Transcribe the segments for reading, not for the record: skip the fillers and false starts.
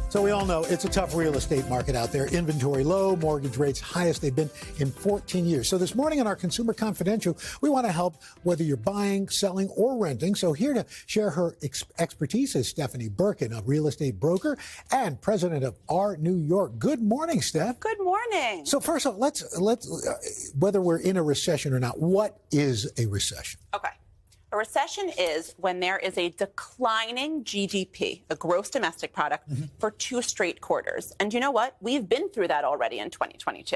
So we all know it's a tough real estate market out there. Inventory low, mortgage rates highest they've been in 14 years. So this morning on our Consumer Confidential, we want to help whether you're buying, selling, or renting. So here to share her expertise is Stefani Berkin, a real estate broker and president of R New York. Good morning, Steph. Good morning. So first of all, let's whether we're in a recession or not, what is a recession? Okay. A recession is when there is a declining GDP, a gross domestic product, for 2 straight quarters. And you know what? We've been through that already in 2022.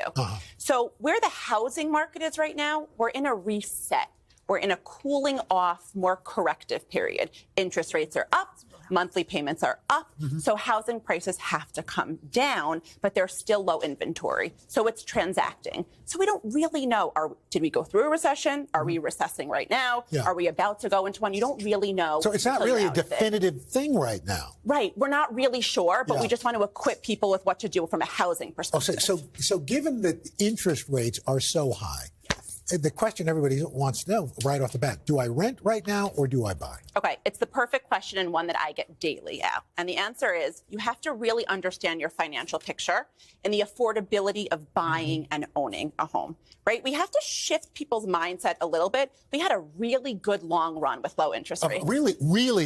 So where the housing market is right now, we're in a reset. We're in a cooling off, more corrective period. Interest rates are up. Monthly payments are up, so housing prices have to come down, but there's still low inventory. So it's transacting. So we don't really know, did we go through a recession? Are we recessing right now? Yeah. Are we about to go into one? You don't really know. So it's not really a definitive thing right now. Right. We're not really sure, but we just want to equip people with what to do from a housing perspective. So given that interest rates are so high, the question everybody wants to know right off the bat, do I rent right now or do I buy? Okay, it's the perfect question and one that I get daily out. And the answer is you have to really understand your financial picture and the affordability of buying and owning a home, right? We have to shift people's mindset a little bit. We had a really good long run with low interest rates. Really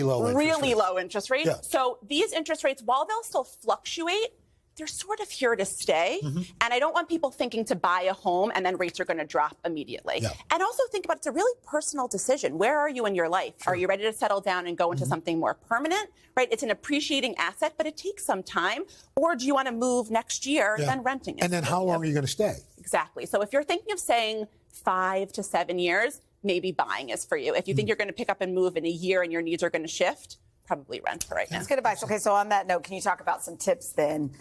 low interest rates. Really low interest rates. Yeah. So these interest rates, while they'll still fluctuate, they're sort of here to stay. And I don't want people thinking to buy a home and then rates are going to drop immediately. Yeah. And also think about it's a really personal decision. Where are you in your life? Are you ready to settle down and go into something more permanent? Right? It's an appreciating asset, but it takes some time. Or do you want to move next year, then renting it? And then how long are you going to stay? Exactly. So if you're thinking of staying 5 to 7 years, maybe buying is for you. If you think you're going to pick up and move in a year and your needs are going to shift, probably rent for right now. That's good advice. Okay, so on that note, can you talk about some tips then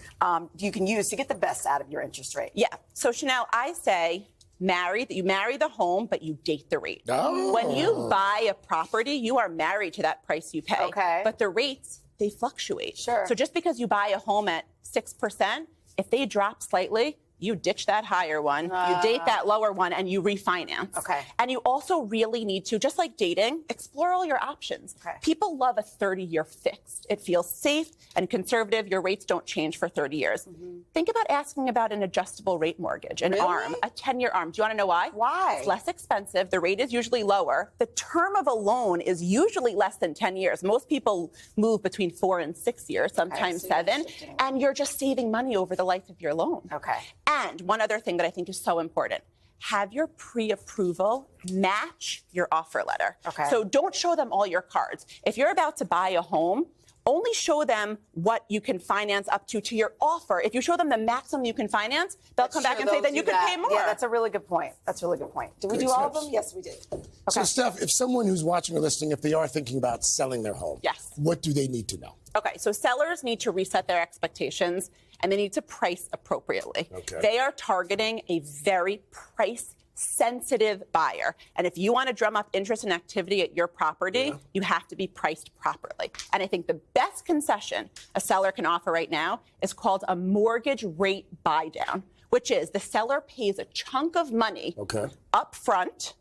you can use to get the best out of your interest rate? Yeah. So Chanel, I say you marry the home, but you date the rate. Oh. When you buy a property, you are married to that price you pay. Okay. But the rates, they fluctuate. Sure. So just because you buy a home at 6%, if they drop slightly, you ditch that higher one, you date that lower one, and you refinance. Okay. And you also really need to, just like dating, explore all your options. Okay. People love a 30-year fixed. It feels safe and conservative. Your rates don't change for 30 years. Think about asking about an adjustable rate mortgage, an ARM, a 10-year ARM. Do you want to know why? Why? It's less expensive. The rate is usually lower. The term of a loan is usually less than 10 years. Most people move between 4 and 6 years, sometimes so 7. And you're just saving money over the life of your loan. Okay. And one other thing that I think is so important, have your pre-approval match your offer letter. Okay. So don't show them all your cards. If you're about to buy a home, only show them what you can finance up to your offer. If you show them the maximum you can finance, they'll come back and say, then you can pay more. Yeah, that's a really good point. Did we do all of them? Yes, we did. Okay. So, Steph, if someone who's watching or listening, if they are thinking about selling their home, what do they need to know? Okay, so sellers need to reset their expectations and they need to price appropriately. Okay. They are targeting a very price-sensitive buyer. And if you want to drum up interest and activity at your property, you have to be priced properly. And I think the best concession a seller can offer right now is called a mortgage rate buy down, which is the seller pays a chunk of money up front,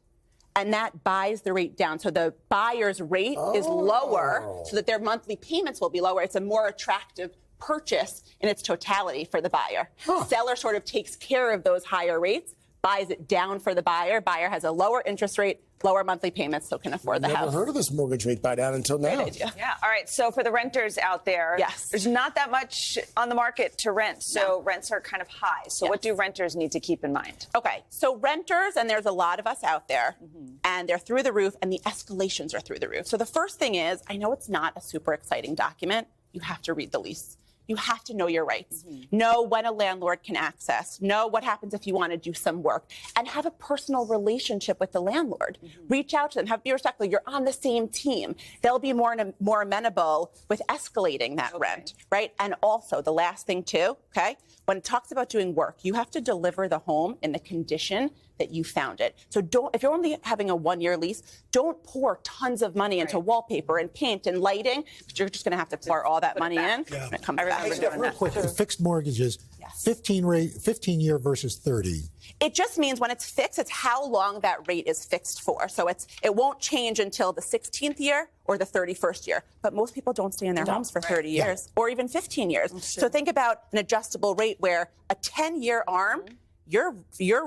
and that buys the rate down. So the buyer's rate is lower so that their monthly payments will be lower. It's a more attractive purchase in its totality for the buyer. Seller sort of takes care of those higher rates, buys it down for the buyer. Buyer has a lower interest rate, lower monthly payments, so can afford the house. Never heard of this mortgage rate buy down until now. Yeah. All right. So for the renters out there, there's not that much on the market to rent. So rents are kind of high. So what do renters need to keep in mind? Okay. So renters, and there's a lot of us out there, and they're through the roof, and the escalations are through the roof. So the first thing is, I know it's not a super exciting document. You have to read the lease. You have to know your rights, know when a landlord can access, know what happens if you want to do some work, and have a personal relationship with the landlord. Reach out to them, be respectful. You're on the same team. They'll be more amenable with escalating that rent, right? And also, the last thing too, when it talks about doing work, you have to deliver the home in the condition that you found it. So if you're only having a 1-year lease, don't pour tons of money into wallpaper and paint and lighting. You're just going to have to pour all that money in when it comes back. Real quick, fixed mortgages, 15-year versus 30. It just means when it's fixed, it's how long that rate is fixed for. So it won't change until the 16th year or the 31st year. But most people don't stay in their homes for 30 years or even 15 years. So think about an adjustable rate where a 10-year ARM, your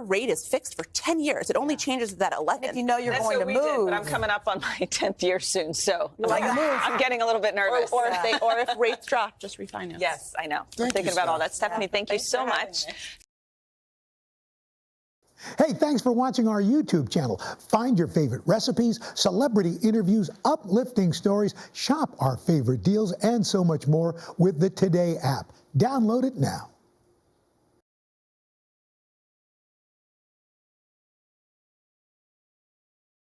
rate is fixed for 10 years. It only changes at that 11th. If you know you're going to move. But I'm coming up on my 10th year soon, so I'm getting a little bit nervous. Or if rates drop, just refinance. Yes, I know. I'm thinking about all that. Stephanie, thank you so much. Hey, thanks for watching our YouTube channel. Find your favorite recipes, celebrity interviews, uplifting stories, shop our favorite deals, and so much more with the Today app. Download it now.